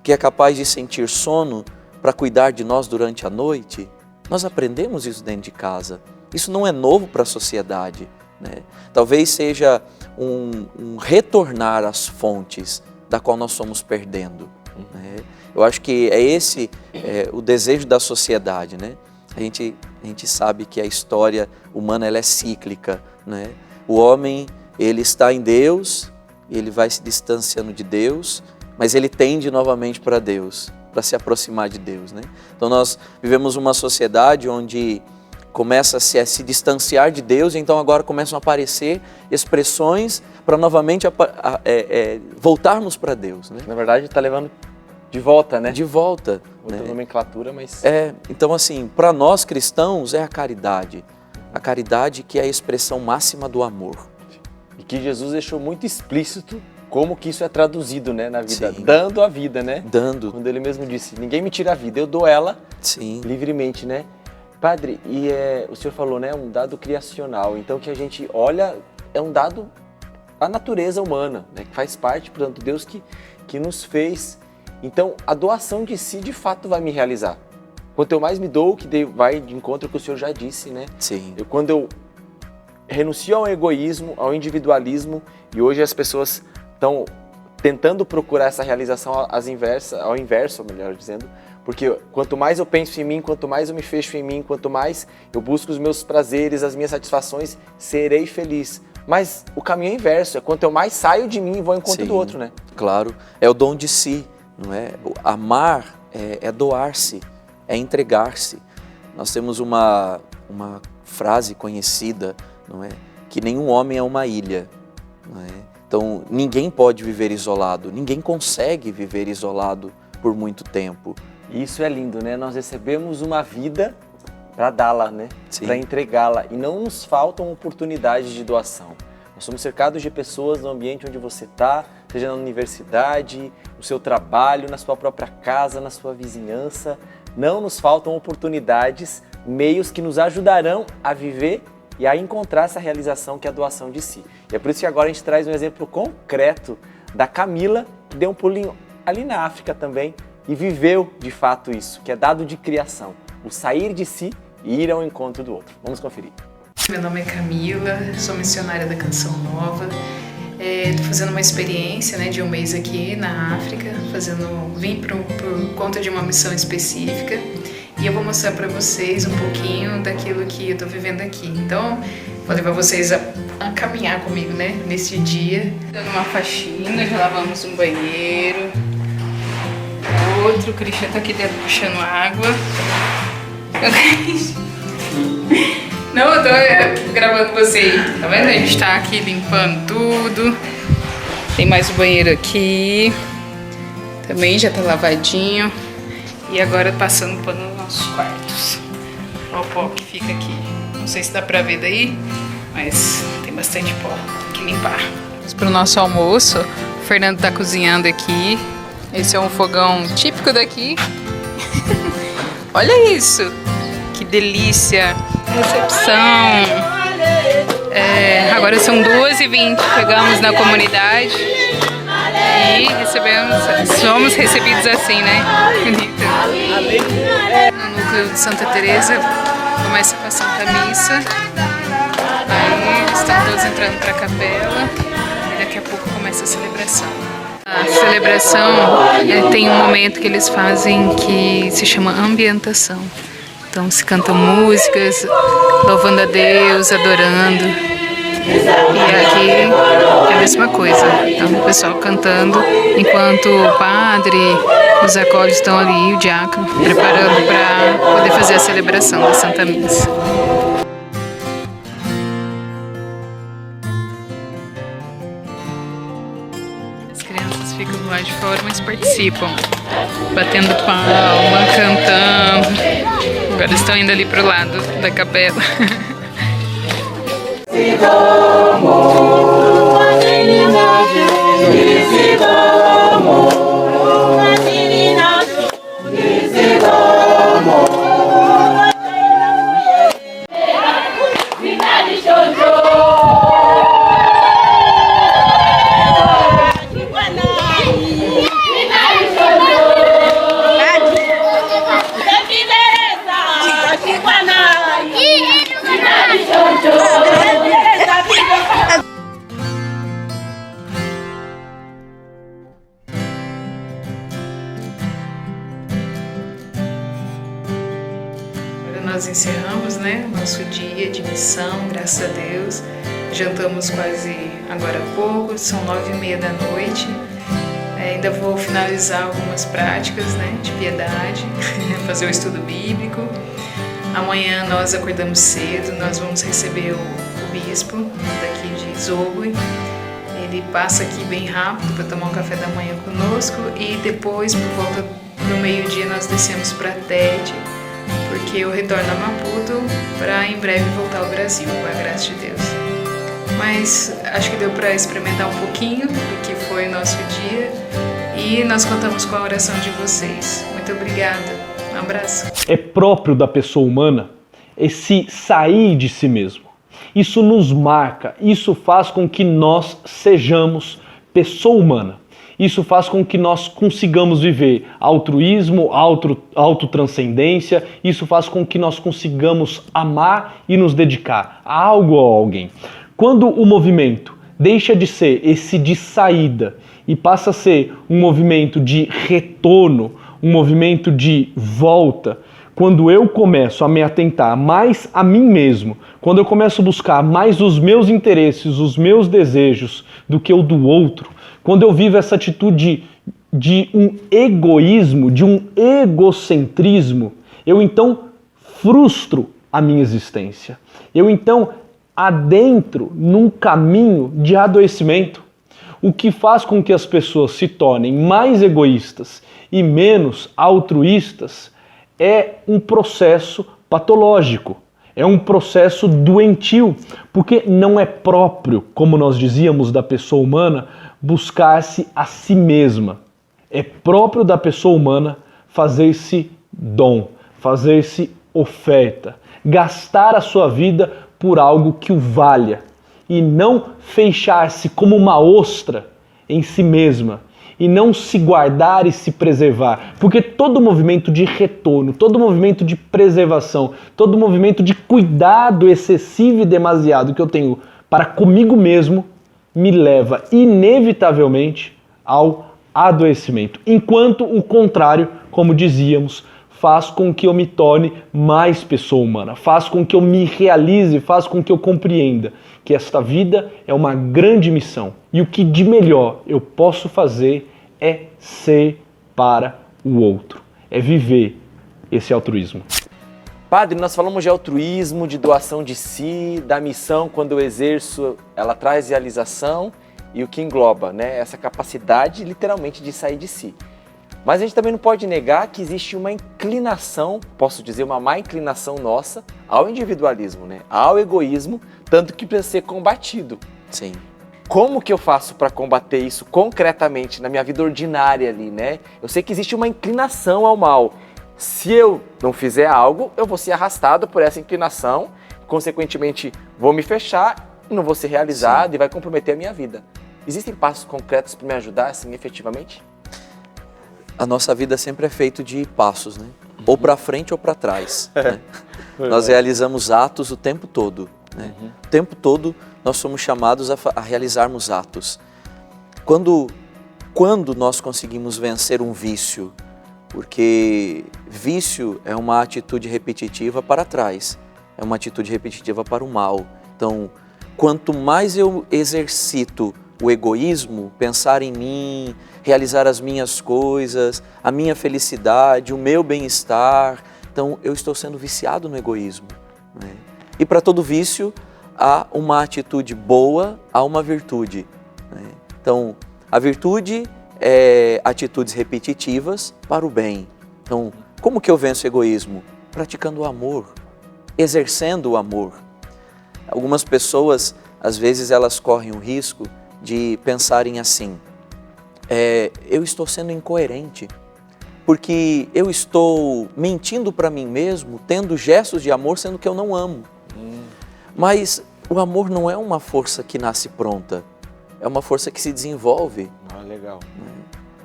S6: que é capaz de sentir sono para cuidar de nós durante a noite. Nós aprendemos isso dentro de casa. Isso não é novo para a sociedade, né? Talvez seja um retornar às fontes da qual nós somos perdendo, né? Eu acho que é esse o desejo da sociedade, né? A gente sabe que a história humana ela é cíclica, né? O homem ele está em Deus, ele vai se distanciando de Deus, mas ele tende novamente para Deus, para se aproximar de Deus, né? Então nós vivemos uma sociedade onde começa-se a se distanciar de Deus, então agora começam a aparecer expressões para novamente voltarmos para Deus, né?
S2: Na verdade está levando de volta, né?
S6: De volta.
S2: Outra nomenclatura, mas...
S6: Então assim, para nós cristãos é a caridade que é a expressão máxima do amor.
S2: E que Jesus deixou muito explícito como que isso é traduzido, né, na vida.
S6: Sim.
S2: Dando a vida, né?
S6: Dando.
S2: Quando ele mesmo disse, ninguém me tira a vida, eu dou ela.
S6: Sim.
S2: Livremente, né? Padre, e o senhor falou, né, um dado criacional. Então que a gente olha, é um dado da natureza humana, né, que faz parte, portanto, Deus que nos fez. Então a doação de si, de fato, vai me realizar. Quanto eu mais me dou, que vai de encontro com o senhor já disse, né?
S6: Sim.
S2: Quando eu renuncio ao egoísmo, ao individualismo, e hoje as pessoas estão tentando procurar essa realização ao inverso, melhor dizendo, porque quanto mais eu penso em mim, quanto mais eu me fecho em mim, quanto mais eu busco os meus prazeres, as minhas satisfações, serei feliz. Mas o caminho é inverso, é quanto eu mais saio de mim e vou ao encontro do outro, né?
S6: Claro, é o dom de si, não é? Amar é doar-se, é entregar-se. Nós temos uma frase conhecida, não é? Que nenhum homem é uma ilha, não é? Então ninguém pode viver isolado, ninguém consegue viver isolado por muito tempo.
S2: E isso é lindo, né? Nós recebemos uma vida para dá-la, né? Para entregá-la. E não nos faltam oportunidades de doação. Nós somos cercados de pessoas no ambiente onde você está, seja na universidade, no seu trabalho, na sua própria casa, na sua vizinhança. Não nos faltam oportunidades, meios que nos ajudarão a viver e a encontrar essa realização que é a doação de si. E é por isso que agora a gente traz um exemplo concreto da Camila, que deu um pulinho ali na África também, e viveu de fato isso, que é dado de criação, o sair de si e ir ao encontro do outro. Vamos conferir.
S12: Meu nome é Camila, sou missionária da Canção Nova. Estou fazendo uma experiência, né, de um mês aqui na África, vim por conta de uma missão específica e eu vou mostrar para vocês um pouquinho daquilo que eu estou vivendo aqui. Então, vou levar vocês a caminhar comigo, né, nesse dia. Dando uma faxina, já lavamos um banheiro. O Christian tá aqui dentro puxando água. Não, eu tô gravando você aí. Tá vendo? A gente tá aqui limpando tudo. Tem mais o banheiro aqui. Também já tá lavadinho. E agora passando pano nos nossos quartos. Ó o pó que fica aqui. Não sei se dá pra ver daí, mas tem bastante pó. Tem que limpar. Vamos pro nosso almoço. O Fernando tá cozinhando aqui. Esse é um fogão típico daqui. Olha isso! Que delícia! Recepção! Agora são 2h20. Chegamos na comunidade e somos recebidos assim, né? Bonito. No núcleo de Santa Teresa começa com a Santa Missa. Aí eles estão todos entrando para a capela e daqui a pouco começa a celebração. A celebração tem um momento que eles fazem que se chama ambientação. Então se cantam músicas, louvando a Deus, adorando. E aqui é a mesma coisa. Então o pessoal cantando, enquanto o padre, os acólitos estão ali e o diácono preparando para poder fazer a celebração da Santa Missa. As crianças ficam lá de fora, mas participam, batendo palma, cantando. Agora estão indo ali pro lado da capela. Nós encerramos, né, nosso dia de missão, graças a Deus. Jantamos quase agora há pouco, são 9h30 da noite. Ainda vou finalizar algumas práticas, né, de piedade, fazer o estudo bíblico. Amanhã nós acordamos cedo, nós vamos receber o bispo daqui de Zogui. Ele passa aqui bem rápido para tomar um café da manhã conosco e depois, por volta do meio-dia, nós descemos para Tete, porque eu retorno a Maputo para em breve voltar ao Brasil, com a graça de Deus. Mas acho que deu para experimentar um pouquinho do que foi o nosso dia e nós contamos com a oração de vocês. Muito obrigada. Um abraço.
S11: É próprio da pessoa humana esse sair de si mesmo. Isso nos marca, isso faz com que nós sejamos pessoa humana. Isso faz com que nós consigamos viver altruísmo, autotranscendência. Isso faz com que nós consigamos amar e nos dedicar a algo ou a alguém. Quando o movimento deixa de ser esse de saída e passa a ser um movimento de retorno, um movimento de volta, quando eu começo a me atentar mais a mim mesmo, quando eu começo a buscar mais os meus interesses, os meus desejos do que o do outro, quando eu vivo essa atitude de um egoísmo, de um egocentrismo, eu então frustro a minha existência. Eu então adentro num caminho de adoecimento, o que faz com que as pessoas se tornem mais egoístas e menos altruístas é um processo patológico, é um processo doentio, porque não é próprio, como nós dizíamos, da pessoa humana buscar-se a si mesma. É próprio da pessoa humana fazer-se dom, fazer-se oferta, gastar a sua vida por algo que o valha e não fechar-se como uma ostra em si mesma e não se guardar e se preservar, porque todo movimento de retorno, todo movimento de preservação, todo movimento de cuidado excessivo e demasiado que eu tenho para comigo mesmo me leva inevitavelmente ao adoecimento, enquanto o contrário, como dizíamos, faz com que eu me torne mais pessoa humana, faz com que eu me realize, faz com que eu compreenda que esta vida é uma grande missão e o que de melhor eu posso fazer é ser para o outro, é viver esse altruísmo.
S2: Padre, nós falamos de altruísmo, de doação de si, da missão, quando eu exerço, ela traz realização e o que engloba, né? Essa capacidade, literalmente, de sair de si. Mas a gente também não pode negar que existe uma inclinação, posso dizer, uma má inclinação nossa ao individualismo, né? Ao egoísmo, tanto que precisa ser combatido.
S6: Sim.
S2: Como que eu faço para combater isso concretamente na minha vida ordinária ali, né? Eu sei que existe uma inclinação ao mal. Se eu não fizer algo, eu vou ser arrastado por essa inclinação, consequentemente vou me fechar e não vou ser realizado. Sim. E vai comprometer a minha vida. Existem passos concretos para me ajudar, assim, efetivamente?
S6: A nossa vida sempre é feita de passos, né? Ou para frente ou para trás. Né? Nós realizamos atos o tempo todo. Né? O tempo todo nós somos chamados a realizarmos atos. Quando nós conseguimos vencer um vício, porque vício é uma atitude repetitiva para trás, é uma atitude repetitiva para o mal. Então, quanto mais eu exercito o egoísmo, pensar em mim, realizar as minhas coisas, a minha felicidade, o meu bem-estar, então eu estou sendo viciado no egoísmo. Né? E para todo vício, há uma atitude boa, há uma virtude. Né? Então, a virtude é atitudes repetitivas para o bem. Então, como que eu venço o egoísmo? Praticando o amor, exercendo o amor. Algumas pessoas, às vezes, elas correm o risco de pensarem assim, eu estou sendo incoerente, porque eu estou mentindo para mim mesmo, tendo gestos de amor, sendo que eu não amo. Mas o amor não é uma força que nasce pronta, é uma força que se desenvolve.
S2: Ah, legal.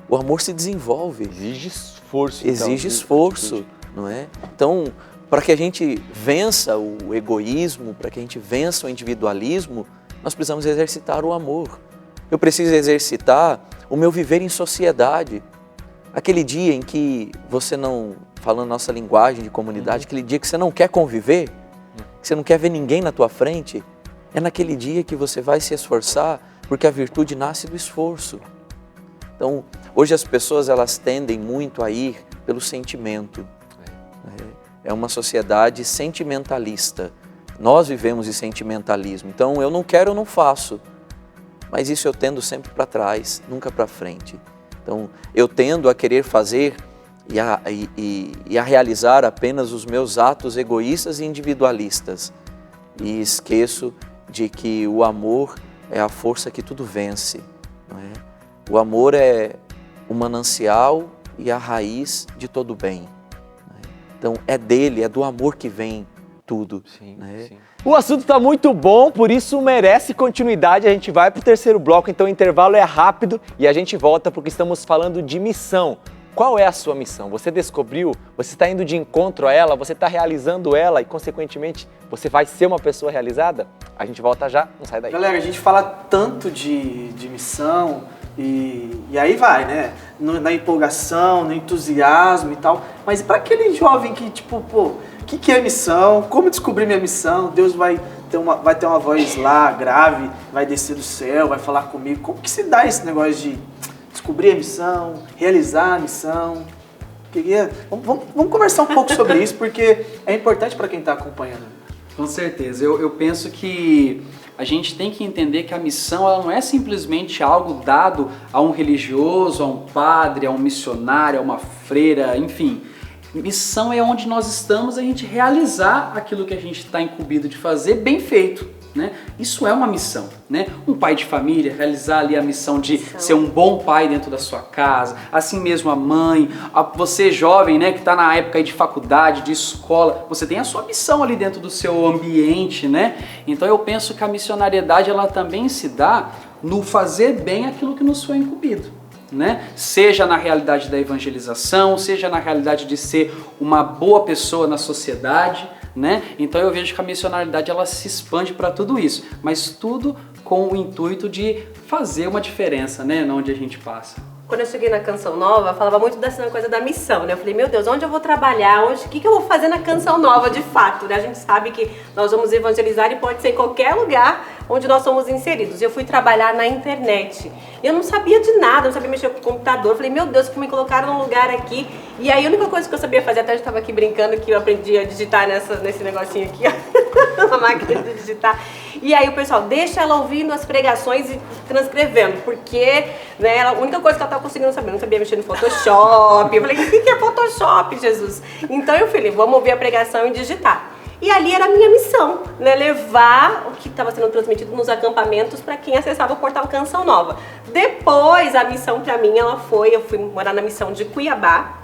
S6: O amor se desenvolve.
S2: Exige esforço.
S6: Exige esforço, não é? Então, para que a gente vença o egoísmo, para que a gente vença o individualismo, nós precisamos exercitar o amor. Eu preciso exercitar o meu viver em sociedade. Aquele dia em que você não, falando nossa linguagem de comunidade, aquele dia que você não quer conviver, que você não quer ver ninguém na tua frente, é naquele dia que você vai se esforçar, porque a virtude nasce do esforço. Então, hoje as pessoas elas tendem muito a ir pelo sentimento. É uma sociedade sentimentalista. Nós vivemos de sentimentalismo. Então, eu não quero, eu não faço. Mas isso eu tendo sempre para trás, nunca para frente. Então, eu tendo a querer fazer e a realizar apenas os meus atos egoístas e individualistas. E esqueço de que o amor é a força que tudo vence. Não é? O amor é o manancial e a raiz de todo bem. Não é? Então, é dele, é do amor que vem tudo.
S2: Sim,
S6: né?
S2: sim. O assunto está muito bom, por isso merece continuidade. A gente vai para o terceiro bloco, então o intervalo é rápido e a gente volta porque estamos falando de missão. Qual é a sua missão? Você descobriu? Você está indo de encontro a ela? Você está realizando ela e, consequentemente, você vai ser uma pessoa realizada? A gente volta já, não sai daí.
S7: Galera, a gente fala tanto de missão e aí vai, né? Na empolgação, no entusiasmo e tal. Mas e para aquele jovem que, tipo, pô, o que é missão? Como descobrir minha missão? Deus vai ter uma voz lá, grave, vai descer do céu, vai falar comigo. Como que se dá esse negócio de descobrir a missão, realizar a missão? Vamos conversar um pouco sobre isso, porque é importante para quem está acompanhando.
S8: Com certeza. Eu penso que a gente tem que entender que a missão ela não é simplesmente algo dado a um religioso, a um padre, a um missionário, a uma freira, enfim. Missão é onde nós estamos a gente realizar aquilo que a gente está incumbido de fazer bem feito, né? Isso é uma missão, né? Um pai de família realizar ali a missão de ser um bom pai dentro da sua casa, assim mesmo a mãe, você jovem, né, que está na época aí de faculdade, de escola, você tem a sua missão ali dentro do seu ambiente, né? Então eu penso que a missionariedade ela também se dá no fazer bem aquilo que nos foi incumbido. Né? Seja na realidade da evangelização, seja na realidade de ser uma boa pessoa na sociedade, né? Então eu vejo que a missionariedade ela se expande para tudo isso, mas tudo com o intuito de fazer uma diferença, né? Onde a gente passa.
S9: quando eu cheguei na Canção Nova, falava muito dessa coisa da missão, né? Eu falei, meu Deus, onde eu vou trabalhar? O que eu vou fazer na Canção Nova de fato, né? A gente sabe que nós vamos evangelizar e pode ser em qualquer lugar onde nós somos inseridos. Eu fui trabalhar na internet. Eu não sabia de nada, não sabia mexer com o computador. Eu falei, meu Deus, que me colocaram num lugar aqui. E aí a única coisa que eu sabia fazer, até a gente estava aqui brincando que eu aprendi a digitar nesse negocinho aqui, ó, na máquina de digitar. E aí o pessoal, deixa ela ouvindo as pregações e transcrevendo, porque né, a única coisa que ela estava conseguindo saber, não sabia mexer no Photoshop. Eu falei, o que é Photoshop, Jesus? Então eu falei, vamos ouvir a pregação e digitar. E ali era a minha missão, né, levar o que estava sendo transmitido nos acampamentos para quem acessava o portal Canção Nova. Depois, a missão para mim, eu fui morar na missão de Cuiabá,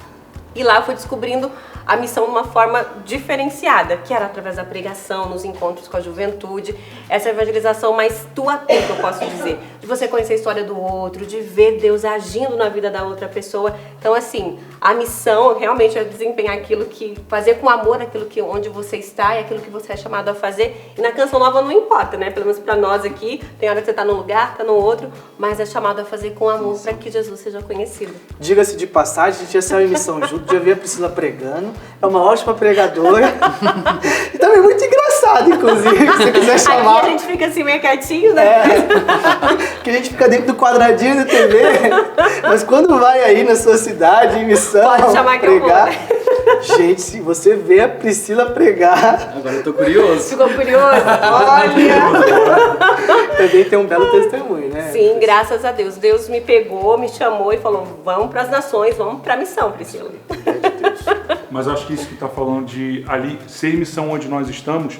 S9: e lá eu fui descobrindo a missão de uma forma diferenciada, que era através da pregação, nos encontros com a juventude, essa evangelização mais tu a tu, que eu posso dizer, de você conhecer a história do outro, de ver Deus agindo na vida da outra pessoa. Então, assim, a missão realmente é desempenhar aquilo que, fazer com amor aquilo que onde você está e aquilo que você é chamado a fazer. E na Canção Nova não importa, né? Pelo menos para nós aqui, tem hora que você está num lugar, está no outro, mas é chamado a fazer com amor para que Jesus seja conhecido.
S7: Diga-se de passagem, a gente já saiu em missão junto, já vi a Priscila pregando, é uma ótima pregadora. E também muito engraçado, inclusive, se você quiser chamar.
S9: Aqui a gente fica assim meio quietinho, né?
S7: Que a gente fica dentro do quadradinho da TV, mas quando vai aí na sua cidade, em missão,
S9: pode chamar
S7: pregar, que eu vou. Gente, se você vê a Priscila pregar...
S8: Agora eu tô curioso.
S9: Ficou curioso? Olha!
S7: Também tem um belo testemunho, né?
S9: Sim, graças a Deus. Deus me pegou, me chamou e falou, vamos para as nações, vamos para a missão, Priscila.
S10: Mas acho que isso que está falando de ali ser missão onde nós estamos,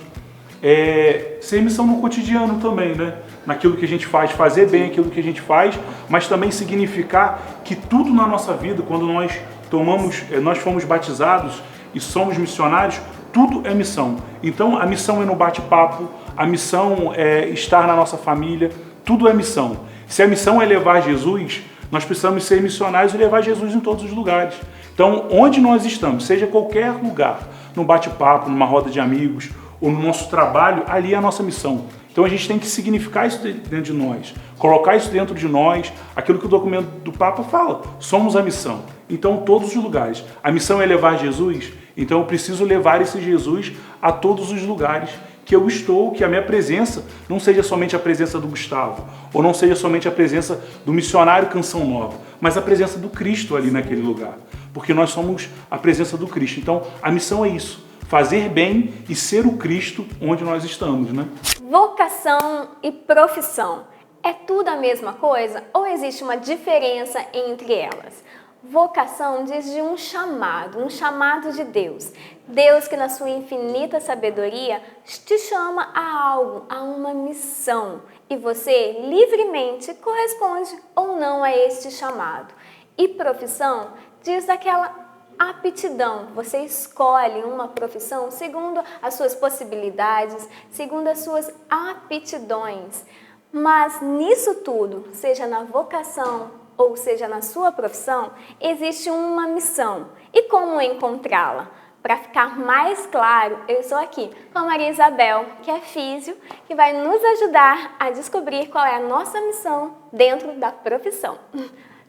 S10: é ser missão no cotidiano também, né? Naquilo que a gente faz, fazer bem aquilo que a gente faz, mas também significar que tudo na nossa vida, quando nós fomos batizados e somos missionários, tudo é missão. Então a missão é no bate-papo, a missão é estar na nossa família, tudo é missão. Se a missão é levar Jesus, nós precisamos ser missionários e levar Jesus em todos os lugares. Então, onde nós estamos, seja qualquer lugar, no bate-papo, numa roda de amigos, ou no nosso trabalho, ali é a nossa missão. Então a gente tem que significar isso dentro de nós, colocar isso dentro de nós, aquilo que o documento do Papa fala, somos a missão. Então, todos os lugares. A missão é levar Jesus, então eu preciso levar esse Jesus a todos os lugares que eu estou, que a minha presença não seja somente a presença do Gustavo, ou não seja somente a presença do missionário Canção Nova, mas a presença do Cristo ali naquele lugar, porque nós somos a presença do Cristo. Então, a missão é isso, fazer bem e ser o Cristo onde nós estamos, né?
S13: Vocação e profissão, é tudo a mesma coisa ou existe uma diferença entre elas? Vocação diz de um chamado de Deus. Deus que na sua infinita sabedoria te chama a algo, a uma missão. E você livremente corresponde ou não a este chamado. E profissão diz daquela aptidão. Você escolhe uma profissão segundo as suas possibilidades, segundo as suas aptidões. Mas nisso tudo, seja na vocação, ou seja, na sua profissão, existe uma missão. E como encontrá-la? Para ficar mais claro, eu estou aqui com a Maria Isabel, que é físio, que vai nos ajudar a descobrir qual é a nossa missão dentro da profissão.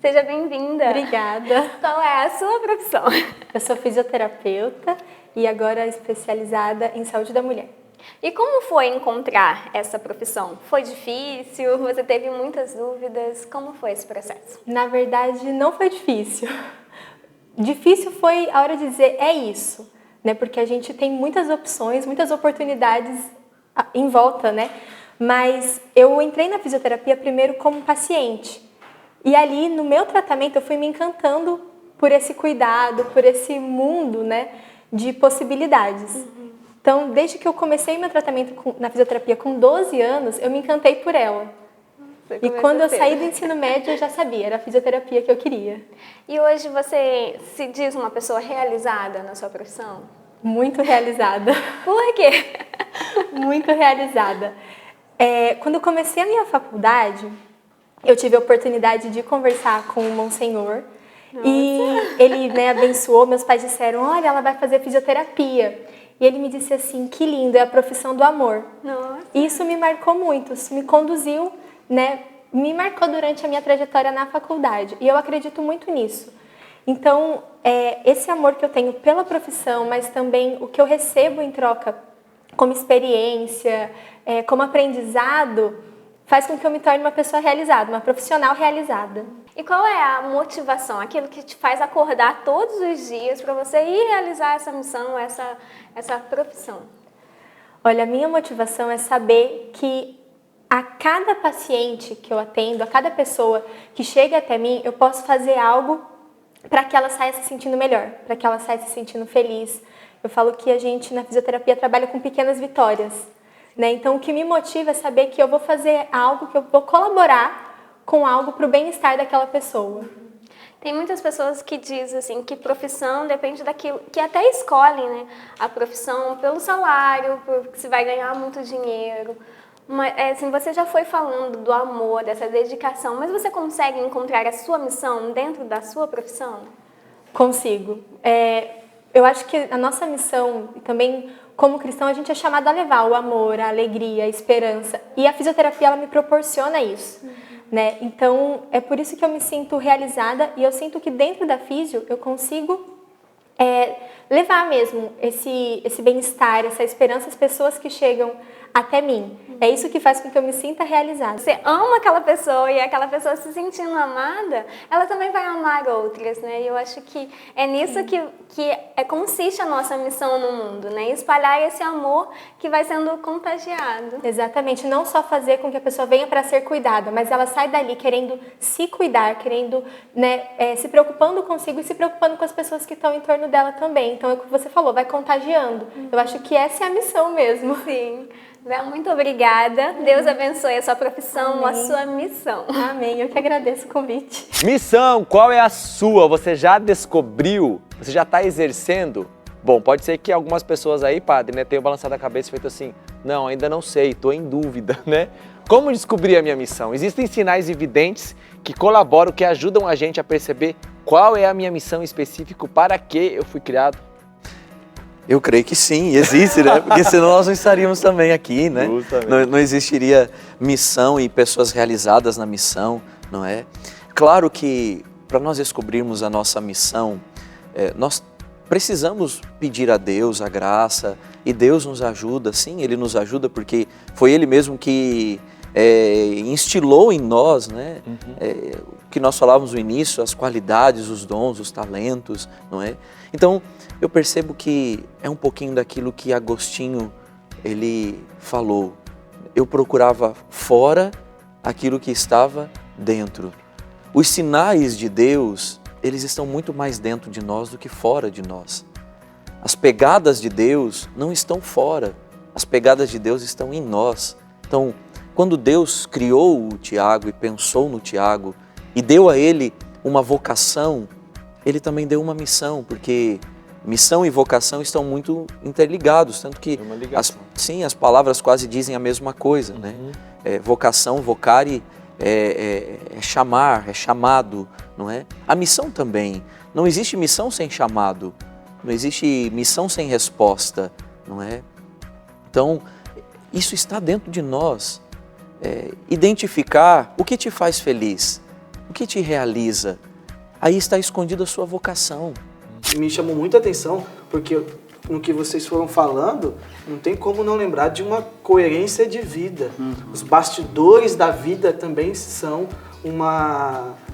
S13: Seja bem-vinda.
S14: Obrigada.
S13: Qual é a sua profissão?
S14: Eu sou fisioterapeuta e agora especializada em saúde da mulher.
S13: E como foi encontrar essa profissão? Foi difícil? Você teve muitas dúvidas? Como foi esse processo?
S14: Na verdade, não foi difícil. Difícil foi a hora de dizer é isso, né? Porque a gente tem muitas opções, muitas oportunidades em volta, né? Mas eu entrei na fisioterapia primeiro como paciente. E ali, no meu tratamento, eu fui me encantando por esse cuidado, por esse mundo, né, de possibilidades. Então, desde que eu comecei meu tratamento na fisioterapia com 12 anos, eu me encantei por ela. E quando eu saí do ensino médio, eu já sabia, era a fisioterapia que eu queria.
S13: E hoje você se diz uma pessoa realizada na sua profissão?
S14: Muito realizada.
S13: Por quê?
S14: Muito realizada. Quando eu comecei a minha faculdade, eu tive a oportunidade de conversar com o Monsenhor. Nossa. E ele, né, abençoou, meus pais disseram, olha, ela vai fazer fisioterapia. E ele me disse assim, que lindo, é a profissão do amor.
S13: Nossa.
S14: E isso me marcou muito, isso me conduziu, né, me marcou durante a minha trajetória na faculdade. E eu acredito muito nisso. Então, esse amor que eu tenho pela profissão, mas também o que eu recebo em troca como experiência, como aprendizado, faz com que eu me torne uma pessoa realizada, uma profissional realizada.
S13: E qual é a motivação, aquilo que te faz acordar todos os dias para você ir realizar essa missão, essa profissão?
S14: Olha, a minha motivação é saber que a cada paciente que eu atendo, a cada pessoa que chega até mim, eu posso fazer algo para que ela saia se sentindo melhor, para que ela saia se sentindo feliz. Eu falo que a gente na fisioterapia trabalha com pequenas vitórias, né? Então o que me motiva é saber que eu vou fazer algo, que eu vou colaborar com algo para o bem-estar daquela pessoa.
S13: Tem muitas pessoas que dizem assim, que profissão depende daquilo, que até escolhem, né, a profissão pelo salário, porque se vai ganhar muito dinheiro. Mas, assim, você já foi falando do amor, dessa dedicação, mas você consegue encontrar a sua missão dentro da sua profissão?
S14: Consigo. Eu acho que a nossa missão, e também como cristão, a gente é chamado a levar o amor, a alegria, a esperança. E a fisioterapia, ela me proporciona isso. Né? Então, é por isso que eu me sinto realizada e eu sinto que dentro da físio eu consigo levar mesmo esse bem-estar, essa esperança às pessoas que chegam até mim. É isso que faz com que eu me sinta realizada.
S13: Você ama aquela pessoa e aquela pessoa se sentindo amada, ela também vai amar outras, né? E eu acho que é nisso que consiste a nossa missão no mundo, né? Espalhar esse amor que vai sendo contagiado.
S14: Exatamente. Não só fazer com que a pessoa venha para ser cuidada, mas ela sai dali querendo se cuidar, querendo, né, se preocupando consigo e se preocupando com as pessoas que estão em torno dela também. Então, é o que você falou, vai contagiando. Eu acho que essa é a missão mesmo.
S13: Sim. Muito obrigada. Deus abençoe a sua profissão, a sua missão.
S14: Amém. Eu que agradeço o convite.
S2: Missão, qual é a sua? Você já descobriu? Você já está exercendo? Bom, pode ser que algumas pessoas aí, padre, né, tenham balançado a cabeça e feito assim, não, ainda não sei, estou em dúvida, né? Como descobrir a minha missão? Existem sinais evidentes que colaboram, que ajudam a gente a perceber qual é a minha missão específica, para que eu fui criado?
S6: Eu creio que sim, existe, né? Porque senão nós não estaríamos também aqui, né? Não existiria missão e pessoas realizadas na missão, não é? Claro que para nós descobrirmos a nossa missão, nós precisamos pedir a Deus a graça e Deus nos ajuda, sim, Ele nos ajuda porque foi Ele mesmo que instilou em nós, né? O que nós falávamos no início, as qualidades, os dons, os talentos, não é? Então, eu percebo que é um pouquinho daquilo que Agostinho, ele falou. Eu procurava fora aquilo que estava dentro. Os sinais de Deus, eles estão muito mais dentro de nós do que fora de nós. As pegadas de Deus não estão fora, as pegadas de Deus estão em nós. Então, quando Deus criou o Tiago e pensou no Tiago e deu a ele uma vocação, Ele também deu uma missão, porque missão e vocação estão muito interligados, tanto que as palavras quase dizem a mesma coisa, né? Vocação, vocare, é chamar, é chamado, não é? A missão também. Não existe missão sem chamado, não existe missão sem resposta, não é? Então, isso está dentro de nós. Identificar o que te faz feliz, o que te realiza, aí está escondida a sua vocação.
S7: Me chamou muita atenção, porque no que vocês foram falando, não tem como não lembrar de uma coerência de vida. Os bastidores da vida também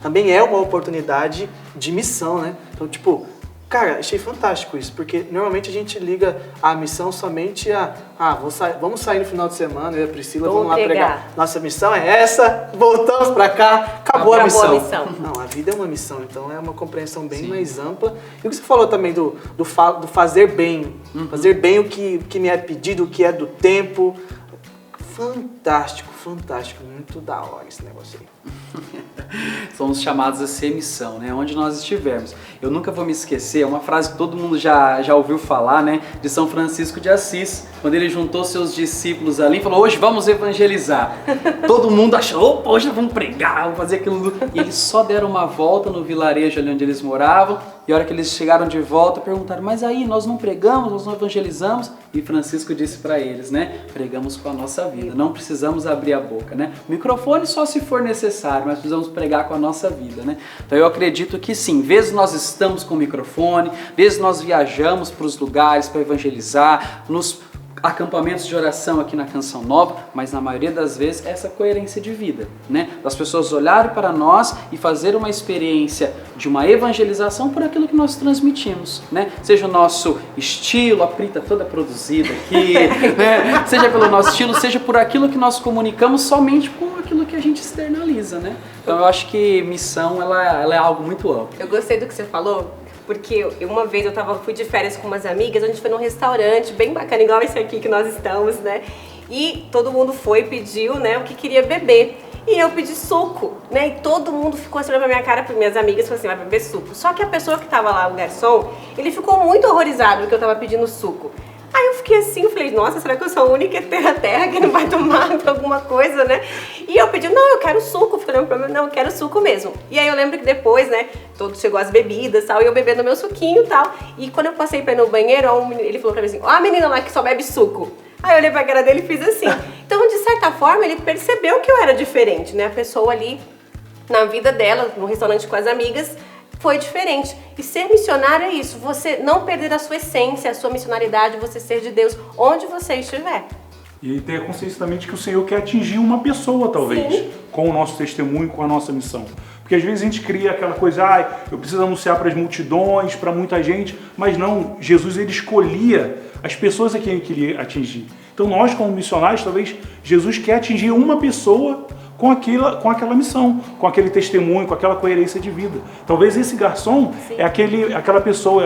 S7: também é uma oportunidade de missão, né? Então, tipo, cara, achei fantástico isso, porque normalmente a gente liga a missão somente vamos sair no final de semana, eu e a Priscila, vamos lá pregar. Nossa missão é essa, voltamos pra cá, acabou a missão. Não, a vida é uma missão, então é uma compreensão bem mais ampla. E o que você falou também do fazer bem, fazer bem o que me é pedido, o que é do tempo. Fantástico, fantástico, muito da hora esse negócio aí.
S8: Somos chamados a ser missão, né? Onde nós estivermos. Eu nunca vou me esquecer, é uma frase que todo mundo já ouviu falar, né? De São Francisco de Assis, quando ele juntou seus discípulos ali e falou, hoje vamos evangelizar. Todo mundo achou, hoje vamos pregar, vamos fazer aquilo. E eles só deram uma volta no vilarejo ali onde eles moravam, e a hora que eles chegaram de volta, perguntaram, mas aí, nós não pregamos, nós não evangelizamos? E Francisco disse para eles, né? Pregamos com a nossa vida. Não precisamos abrir abrir a boca, né? O microfone só se for necessário, mas precisamos pregar com a nossa vida, né? Então eu acredito que sim, vezes nós estamos com o microfone, vezes nós viajamos para os lugares para evangelizar, nos acampamentos de oração aqui na Canção Nova, mas na maioria das vezes essa coerência de vida, né? Das pessoas olharem para nós e fazer uma experiência de uma evangelização por aquilo que nós transmitimos, né? Seja o nosso estilo, a Prita toda produzida aqui, né? Seja pelo nosso estilo, seja por aquilo que nós comunicamos somente com aquilo que a gente externaliza, né? Então eu acho que missão, ela é algo muito amplo.
S9: Eu gostei do que você falou, porque uma vez fui de férias com umas amigas, a gente foi num restaurante bem bacana, igual esse aqui que nós estamos, né? E todo mundo pediu, né, o que queria beber. E eu pedi suco, né? E todo mundo ficou assim pra minha cara, minhas amigas falaram assim, vai beber suco. Só que a pessoa que tava lá, o garçom, ele ficou muito horrorizado porque eu tava pedindo suco. Aí eu fiquei assim, falei, nossa, será que eu sou a única terra que não vai tomar alguma coisa, né? E eu pedi, não, eu quero suco. Fiquei olhando pra mim, não, eu quero suco mesmo. E aí eu lembro que depois, né, chegou as bebidas e tal, e eu bebendo meu suquinho e tal. E quando eu passei pra ir no banheiro, ele falou pra mim assim, ó a menina lá que só bebe suco. Aí eu olhei pra cara dele e fiz assim. Então, de certa forma, ele percebeu que eu era diferente, né? A pessoa ali, na vida dela, no restaurante com as amigas, foi diferente. E ser missionário é isso, você não perder a sua essência, a sua missionaridade, você ser de Deus onde você estiver.
S10: E ter a consciência também de que o Senhor quer atingir uma pessoa, talvez, sim, com o nosso testemunho, com a nossa missão. Porque às vezes a gente cria aquela coisa, eu preciso anunciar para as multidões, para muita gente, mas não, Jesus ele escolhia as pessoas a quem ele queria atingir. Então nós, como missionários, talvez Jesus quer atingir uma pessoa com aquela missão, com aquele testemunho, com aquela coerência de vida. Talvez esse garçom é aquela pessoa,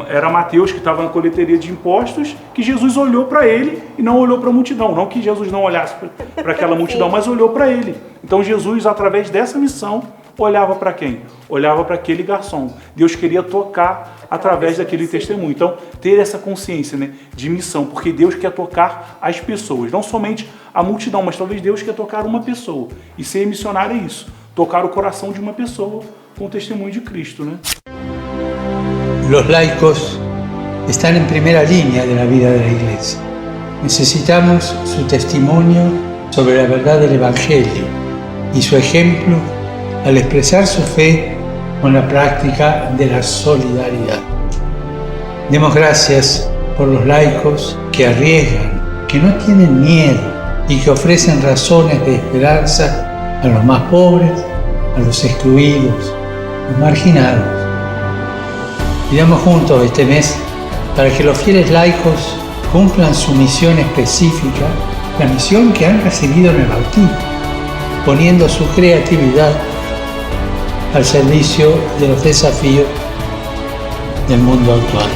S10: era Mateus que estava na coleteria de impostos, que Jesus olhou para ele e não olhou para a multidão. Não que Jesus não olhasse para aquela multidão, mas olhou para ele. Então Jesus, através dessa missão, olhava para quem? Olhava para aquele garçom. Deus queria tocar através daquele testemunho. Então, ter essa consciência, né, de missão, porque Deus quer tocar as pessoas, não somente a multidão, mas talvez Deus quer tocar uma pessoa. E ser missionário é isso, tocar o coração de uma pessoa com o testemunho de Cristo, né?
S15: Los laicos están en primera línea de la vida de la Iglesia. Necesitamos su testimonio sobre la verdad del Evangelio y su ejemplo al expresar su fe con la práctica de la solidaridad. Demos gracias por los laicos que arriesgan, que no tienen miedo y que ofrecen razones de esperanza a los más pobres, a los excluidos, los marginados. Pidamos juntos este mes para que los fieles laicos cumplan su misión específica, la misión que han recibido en el bautismo, poniendo su creatividad al servicio de los desafíos del mundo actual.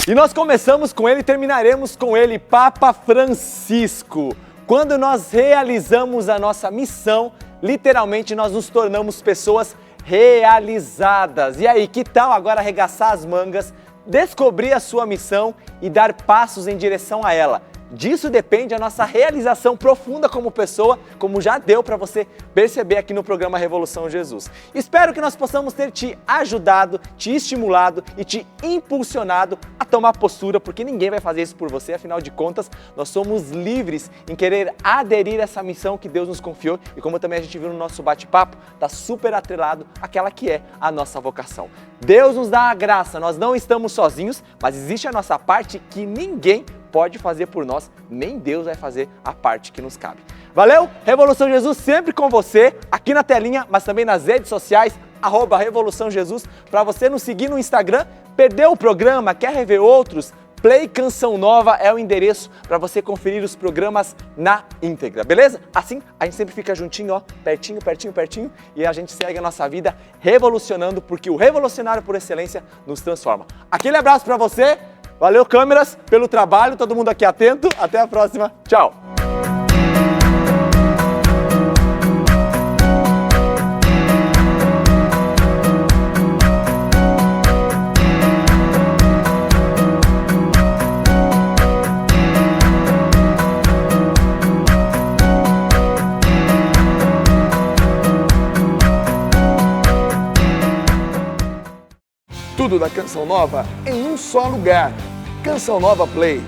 S2: E nós começamos com ele e terminaremos com ele, Papa Francisco. Quando nós realizamos a nossa missão, literalmente nós nos tornamos pessoas realizadas. E aí, que tal agora arregaçar as mangas, descobrir a sua missão e dar passos em direção a ela? Disso depende a nossa realização profunda como pessoa, como já deu para você perceber aqui no programa Revolução Jesus. Espero que nós possamos ter te ajudado, te estimulado e te impulsionado a tomar postura, porque ninguém vai fazer isso por você, afinal de contas, nós somos livres em querer aderir a essa missão que Deus nos confiou e como também a gente viu no nosso bate-papo, está super atrelado àquela que é a nossa vocação. Deus nos dá a graça, nós não estamos sozinhos, mas existe a nossa parte que ninguém pode fazer por nós, nem Deus vai fazer a parte que nos cabe. Valeu? Revolução Jesus sempre com você, aqui na telinha, mas também nas redes sociais, @Revolução Jesus, para você nos seguir no Instagram. Perdeu o programa, quer rever outros? Play Canção Nova é o endereço para você conferir os programas na íntegra, beleza? Assim, a gente sempre fica juntinho, ó, pertinho, pertinho, pertinho, e a gente segue a nossa vida revolucionando, porque o revolucionário por excelência nos transforma. Aquele abraço para você, valeu câmeras pelo trabalho, todo mundo aqui atento, até a próxima, tchau!
S1: Tudo da Canção Nova em um só lugar. Canção Nova Play.